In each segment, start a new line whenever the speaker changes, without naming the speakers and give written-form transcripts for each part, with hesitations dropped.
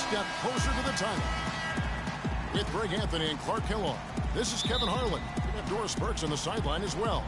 step closer to the title. With Greg Anthony and Clark Kellogg, this is Kevin Harlan. We have Doris Burks on the sideline as well.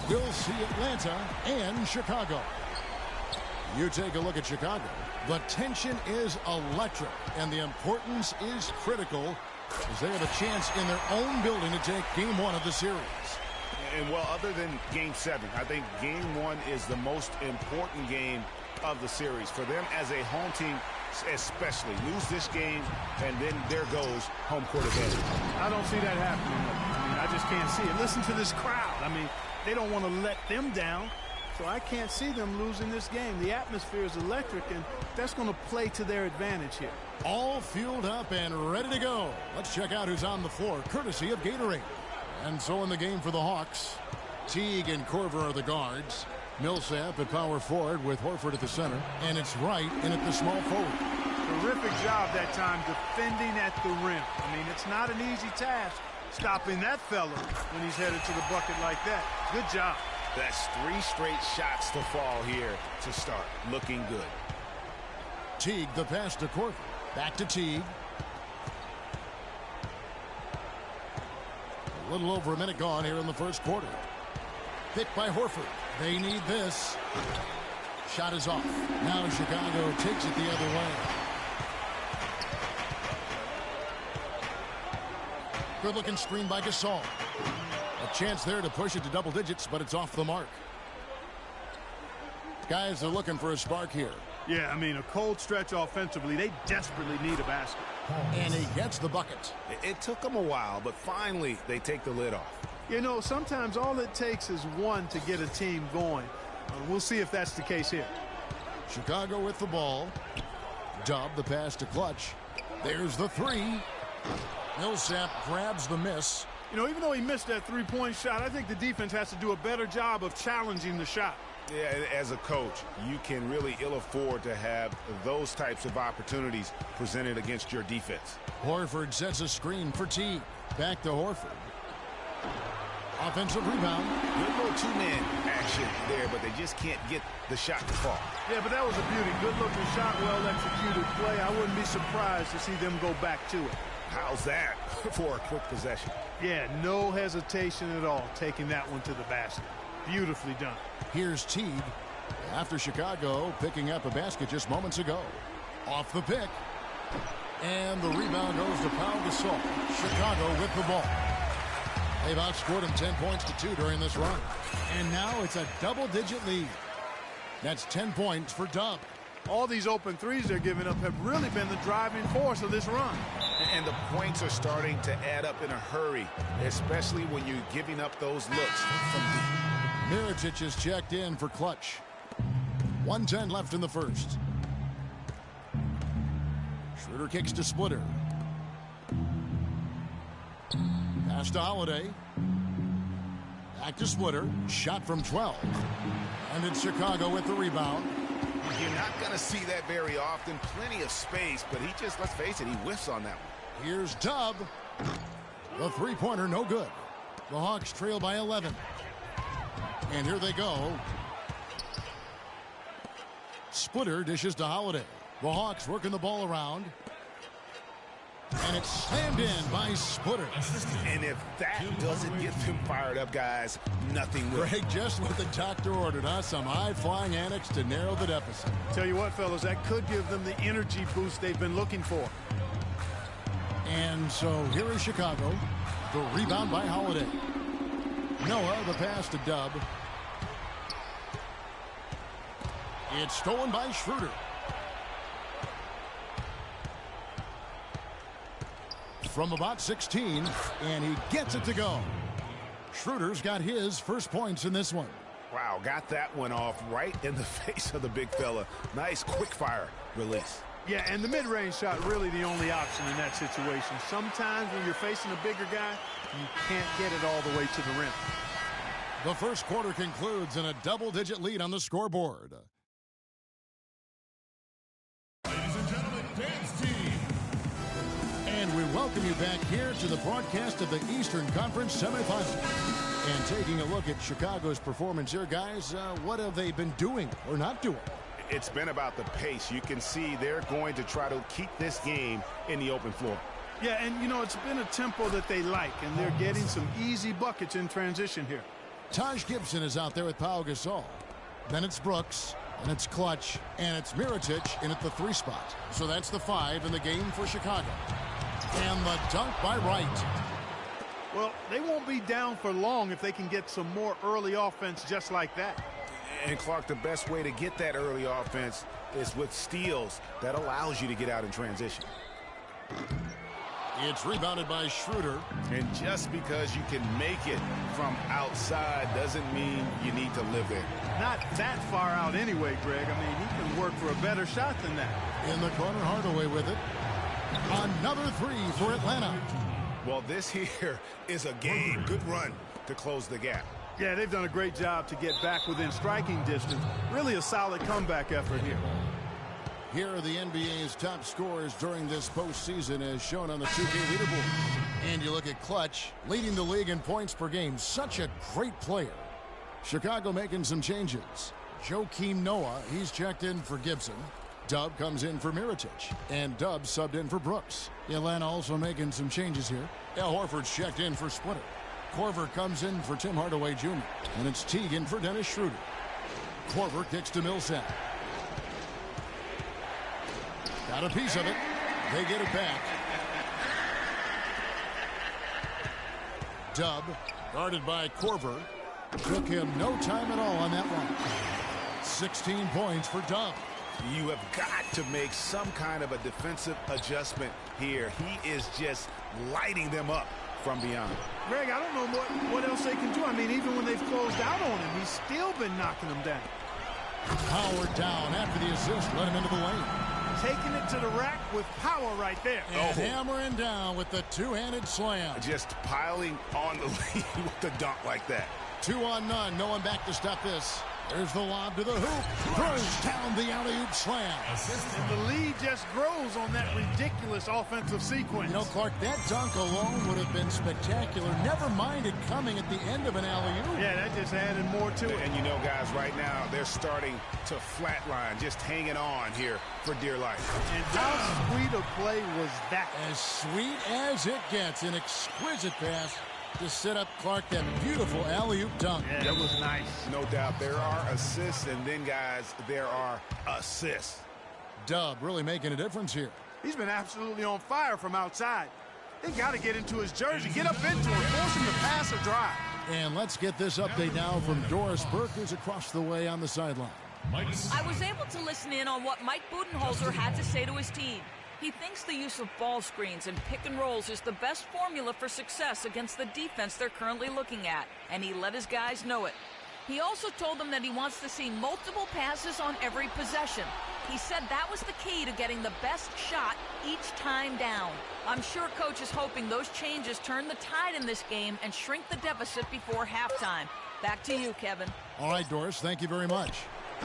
We'll see Atlanta and Chicago. You take a look at Chicago. The tension is electric, and the importance is critical as they have a chance in their own building to take Game 1 of the series.
And, well, other than Game 7, I think Game 1 is the most important game of the series. For them as a home team, especially, lose this game, and then there goes home court advantage.
I don't see that happening. I mean, I just can't see it. Listen to this crowd. I mean, they don't want to let them down, so I can't see them losing this game. The atmosphere is electric, and that's going to play to their advantage here.
All fueled up and ready to go. Let's check out who's on the floor, courtesy of Gatorade. And so in the game for the Hawks, Teague and Korver are the guards. Millsap at power forward with Horford at the center. And it's Wright in at the small forward.
Terrific job that time defending at the rim. I mean, it's not an easy task stopping that fella when he's headed to the bucket like that. Good job.
That's 3 straight shots to fall here to start. Looking good.
Teague, the pass to Korver. Back to Teague. A little over a minute gone here in the first quarter. Picked by Horford. They need this. Shot is off. Now Chicago takes it the other way. Good-looking screen by Gasol. A chance there to push it to double digits, but it's off the mark. Guys are looking for a spark here.
Yeah, I mean, a cold stretch offensively. They desperately need a basket.
And he gets the bucket.
It took them a while, but finally they take the lid off.
You know, sometimes all it takes is one to get a team going. We'll see if that's the case here.
Chicago with the ball. Dub, the pass to Clutch. There's the three. Millsap grabs the miss.
You know, even though he missed that three-point shot, I think the defense has to do a better job of challenging the shot.
Yeah, as a coach, you can really ill afford to have those types of opportunities presented against your defense.
Horford sets a screen for Teague. Back to Horford. Offensive rebound.
Good little two-man action there, but they just can't get the shot to fall.
Yeah, but that was a beauty. Good-looking shot, well-executed play. I wouldn't be surprised to see them go back to it.
How's that for a quick possession?
Yeah, no hesitation at all taking that one to the basket. Beautifully done.
Here's Teague after Chicago picking up a basket just moments ago. Off the pick. And the rebound goes to Pau Gasol. Chicago with the ball. They've outscored him 10 points to 2 during this run. And now it's a double-digit lead. That's 10 points for Dub.
All these open threes they're giving up have really been the driving force of this run.
And the points are starting to add up in a hurry, especially when you're giving up those looks from deep.
Mirotic is checked in for Clutch. 1:10 left in the first. Schroeder kicks to Splitter. Pass to Holiday. Back to Splitter. Shot from 12. And it's Chicago with the rebound.
You're not going to see that very often. Plenty of space, but he just, let's face it, he whiffs on that one.
Here's Dub. The three-pointer, no good. The Hawks trail by 11. And here they go. Splitter dishes to Holiday. The Hawks working the ball around. And it's slammed in by Splitter.
And if that doesn't get them fired up, guys, nothing will.
Greg, just what the doctor ordered, huh? Some high-flying annex to narrow the deficit.
Tell you what, fellas, that could give them the energy boost they've been looking for.
And so here is Chicago. The rebound by Holiday. Noah, the pass to Dub. It's stolen by Schroeder. From about 16, and he gets it to go. Schroeder's got his first points in this one.
Wow, got that one off right in the face of the big fella. Nice quick fire release.
Yeah, and the mid-range shot really the only option in that situation. Sometimes when you're facing a bigger guy, you can't get it all the way to the rim.
The first quarter concludes in a double-digit lead on the scoreboard.
Ladies and gentlemen, dance team.
And we welcome you back here to the broadcast of the Eastern Conference semifinals. And taking a look at Chicago's performance here, guys, what have they been doing or not doing?
It's been about the pace. You can see they're going to try to keep this game in the open floor.
Yeah, and, you know, it's been a tempo that they like, and they're getting some easy buckets in transition here.
Taj Gibson is out there with Pau Gasol. Then it's Brooks, and it's Clutch, and it's Mirotic in at the 3 spot. So that's the 5 in the game for Chicago. And the dunk by Wright.
Well, they won't be down for long if they can get some more early offense just like that.
And, Clark, the best way to get that early offense is with steals. That allows you to get out in transition.
It's rebounded by Schroeder.
And just because you can make it from outside doesn't mean you need to live there.
Not that far out anyway, Greg. I mean, he can work for a better shot than that.
In the corner, Hardaway with it. Another 3 for Atlanta.
Well, this here is a game. Good run to close the gap.
Yeah, they've done a great job to get back within striking distance. Really a solid comeback effort here.
Here are the NBA's top scorers during this postseason as shown on the 2K leaderboard. And you look at Clutch, leading the league in points per game. Such a great player. Chicago making some changes. Joakim Noah, he's checked in for Gibson. Dub comes in for Mirotic. And Dub subbed in for Brooks. Atlanta also making some changes here. Al Horford's checked in for Splitter. Korver comes in for Tim Hardaway Jr. And it's Teagan for Dennis Schroeder. Korver kicks to Millsap. Got a piece of it. They get it back. Dub, guarded by Korver. Took him no time at all on that one. 16 points for Dub.
You have got to make some kind of a defensive adjustment here. He is just lighting them up from beyond.
Greg, I don't know what else they can do. I mean, even when they've closed out on him, he's still been knocking them down.
Howard down after the assist, let him into the lane.
Taking it to the rack with power right there.
And hammering down with the two-handed slam.
Just piling on the lead with the dunk like that.
2 on none. No one back to stop this. There's the lob to the hoop. Throws down the alley-oop slam.
And the lead just grows on that ridiculous offensive sequence.
You know, Clark, that dunk alone would have been spectacular. Never mind it coming at the end of an alley-oop.
Yeah, that just added more to it.
And you know, guys, right now, they're starting to flatline, just hanging on here for dear life.
And how sweet a play was that?
As sweet as it gets. An exquisite pass to set up Clark that beautiful alley-oop dunk.
Yeah, that was nice.
No doubt. There are assists, and then, guys, there are assists.
Dub really making a difference here.
He's been absolutely on fire from outside. They got to get into his jersey, get up into him, force him to pass or drive.
And let's get this update now from Doris Burke, who's across the way on the sideline.
I was able to listen in on what Mike Budenholzer had to say to his team. He thinks the use of ball screens and pick and rolls is the best formula for success against the defense they're currently looking at, and he let his guys know it. He also told them that he wants to see multiple passes on every possession. He said that was the key to getting the best shot each time down. I'm sure Coach is hoping those changes turn the tide in this game and shrink the deficit before halftime. Back to you, Kevin.
All right, Doris, thank you very much.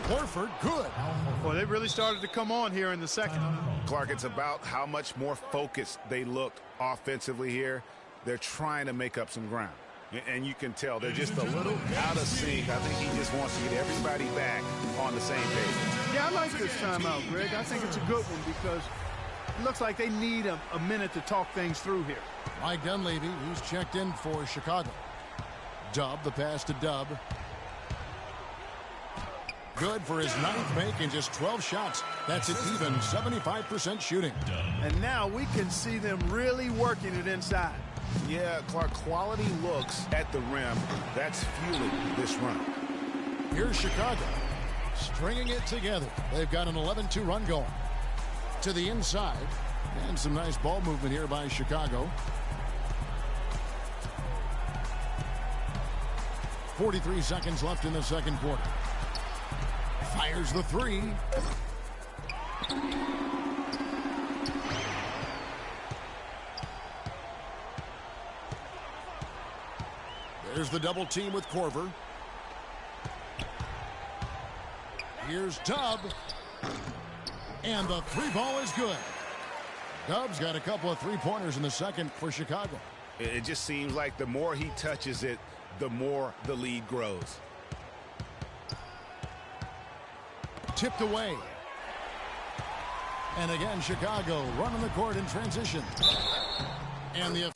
Horford, good.
Well, they really started to come on here in the second.
Clark, it's about how much more focused they looked offensively here. They're trying to make up some ground. And you can tell they're just a little out of sync. I think he just wants to get everybody back on the same page.
Yeah, I like this timeout, Greg. I think it's a good one because it looks like they need a minute to talk things through here.
Mike Dunleavy, who's checked in for Chicago. Dub, the pass to Dub. Good for his 9th make in just 12 shots. That's an even 75% shooting.
And now we can see them really working it inside.
Yeah, Clark, quality looks at the rim. That's fueling this run.
Here's Chicago, stringing it together. They've got an 11-2 run going. To the inside, and some nice ball movement here by Chicago. 43 seconds left in the second quarter. Fires the 3. There's the double team with Korver. Here's Dub. And the 3 ball is good. Dub's got a couple of 3-pointers in the second for Chicago.
It just seems like the more he touches it, the more the lead grows.
tipped away. And again, Chicago running the court in transition. And the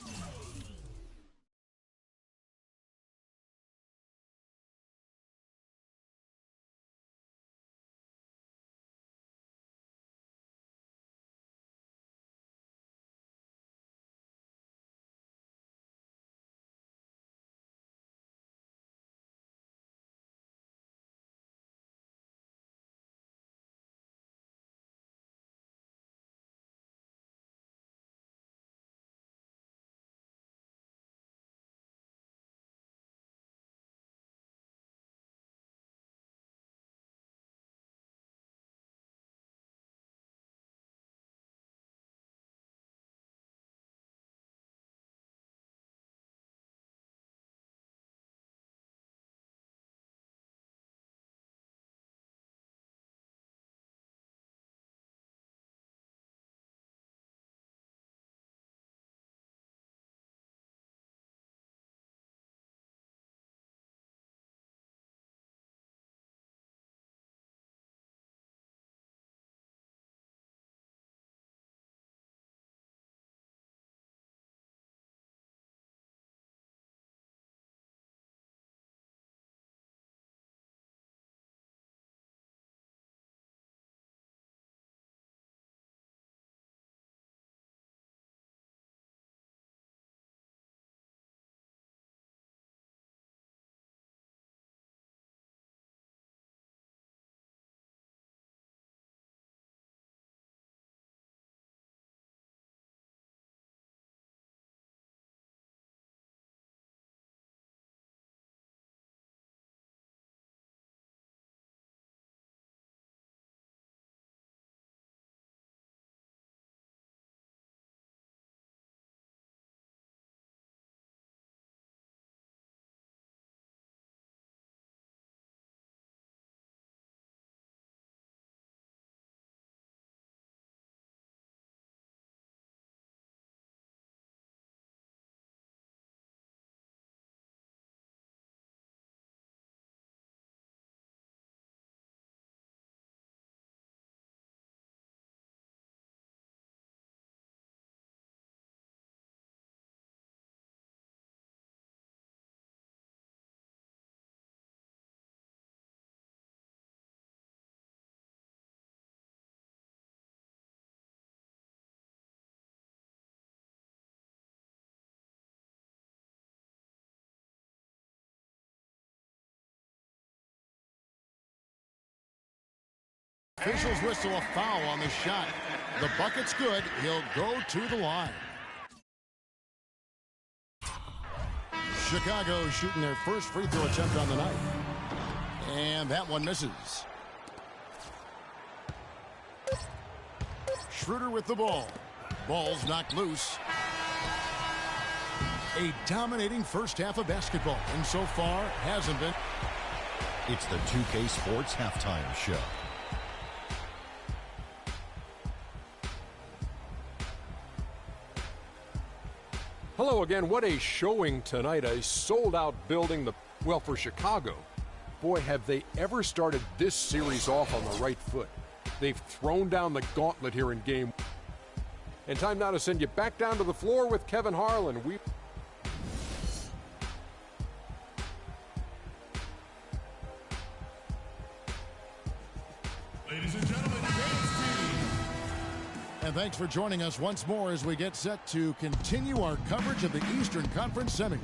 officials whistle a foul on the shot. The bucket's good. He'll go to the line. Chicago shooting their first free throw attempt on the night. And that one misses. Schroeder with the ball. Ball's knocked loose. A dominating first half of basketball, and so far hasn't been.
It's the 2K Sports Halftime Show.
Hello again. What a showing tonight. A sold-out building. Well, for Chicago, boy, have they ever started this series off on the right foot. They've thrown down the gauntlet here in game. And time now to send you back down to the floor with Kevin Harlan.
Ladies and gentlemen, dance team.
And thanks for joining us once more as we get set to continue our coverage of the Eastern Conference semis.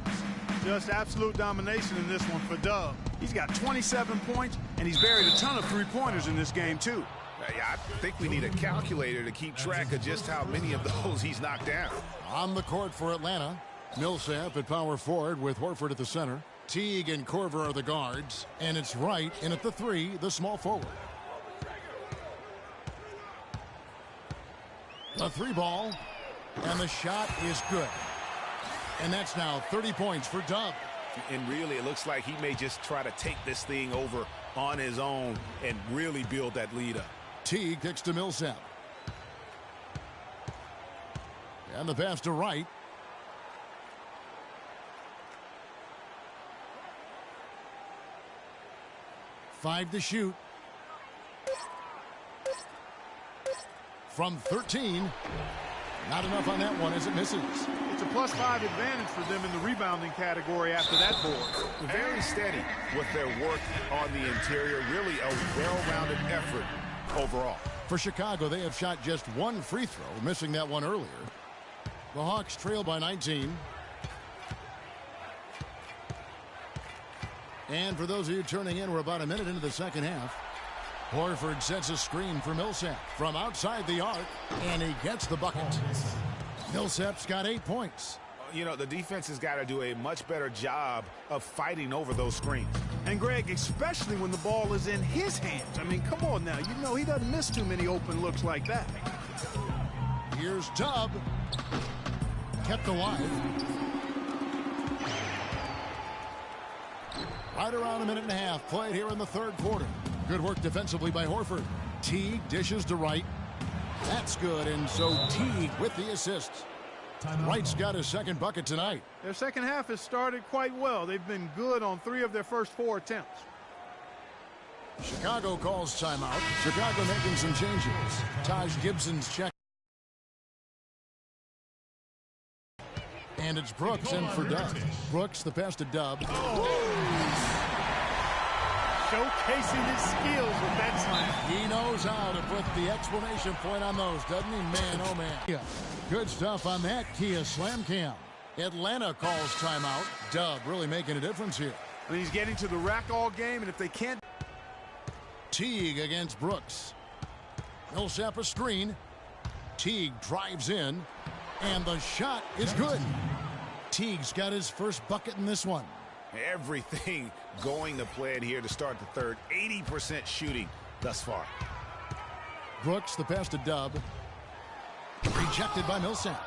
Just absolute domination in this one for Dub. He's got 27 points, and he's buried a ton of three-pointers in this game, too.
I think we need a calculator to keep track of just how many of those he's knocked down.
On the court for Atlanta, Millsap at power forward with Horford at the center. Teague and Korver are the guards, and it's Wright in at the three, the small forward. The three ball, and the shot is good. And that's now 30 points for Dub.
And really, it looks like he may just try to take this thing over on his own and really build that lead up.
Teague kicks to Millsap. And the pass to Wright. Five to shoot. from 13. Not enough on that one as it misses.
It's a +5 advantage for them in the rebounding category after that board.
Very steady with their work on the interior. Really a well-rounded effort overall.
For Chicago, they have shot just one free throw, missing that one earlier. The Hawks trail by 19. And for those of you turning in, we're about a minute into the second half. Horford sets a screen for Millsap from outside the arc, and he gets the bucket. Millsap's got 8 points.
You know, the defense has got to do a much better job of fighting over those screens.
And, Greg, especially when the ball is in his hands. I mean, come on now. You know he doesn't miss too many open looks like that.
Here's Tubb. Kept alive. Right around a minute and a half played here in the third quarter. Good work defensively by Horford. Teague dishes to Wright. That's good, and so Teague with the assist. Wright's got his second bucket tonight.
Their second half has started quite well. They've been good on 3 of their first 4 attempts.
Chicago calls timeout. Chicago making some changes. Taj Gibson's check. And it's Brooks in for Dub. Brooks the pass to Dub.
Showcasing his skills with that slam.
He knows how to put the exclamation point on those, doesn't he? Man, oh man. Yeah. Good stuff on that Kia slam cam. Atlanta calls timeout. Dub really making a difference here.
I mean, he's getting to the rack all game, and if they can't.
Teague against Brooks. Millsap a screen. Teague drives in, and the shot is good. Teague's got his first bucket in this one.
Everything going to plan here to start the third. 80% shooting thus far.
Brooks the pass to Dub. Rejected by Millsap.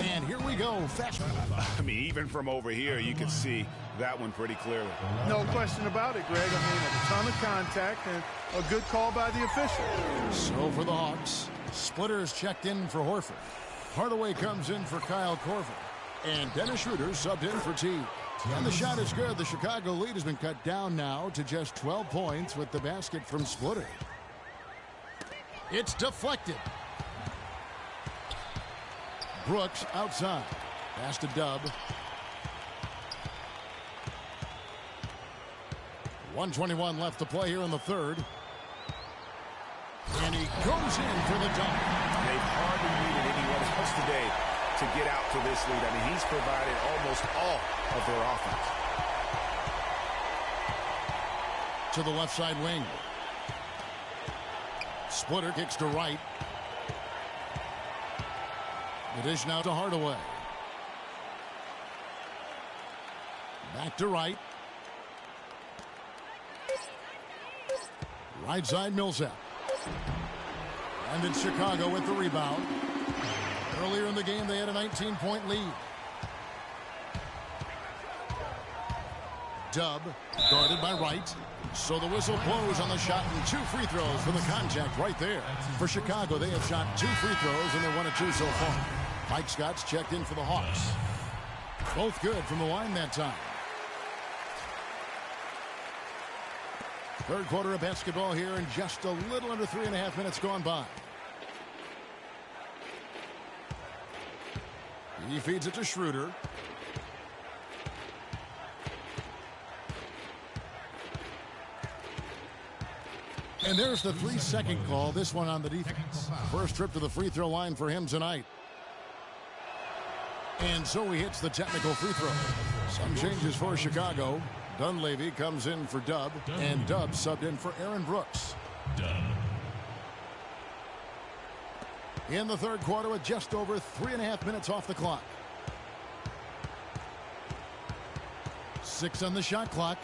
And here we go. Fast.
I mean, even from over here, you can see that one pretty clearly.
No question about it, Greg. I mean, a ton of contact and a good call by the official.
So for the Hawks, Splitters checked in for Horford. Hardaway comes in for Kyle Korver. And Dennis Schroeder subbed in for Teague. And the shot is good. The Chicago lead has been cut down now to just 12 points with the basket from Splitter. It's deflected. Brooks outside. Pass to Dub. 1:21 left to play here in the third. And he goes in for the dunk.
They've hardly needed anyone else today to get out to this lead. I mean, he's provided almost all of their offense.
To the left side wing. Splitter kicks to right. The dish now to Hardaway. Back to right. Right side Millsap. And it's Chicago with the rebound. Earlier in the game, they had a 19-point lead. Dub guarded by Wright. So the whistle blows on the shot and 2 free throws for the contact right there. For Chicago, they have shot 2 free throws and they're 1 of 2 so far. Mike Scott's checked in for the Hawks. Both good from the line that time. Third quarter of basketball here and just a little under 3.5 minutes gone by. He feeds it to Schroeder. And there's the 3-second call, this one on the defense. First trip to the free throw line for him tonight. And so he hits the technical free throw. Some changes for Chicago. Dunleavy comes in for Dub, and Dub subbed in for Aaron Brooks. In the third quarter with just over 3.5 minutes off the clock. 6 on the shot clock.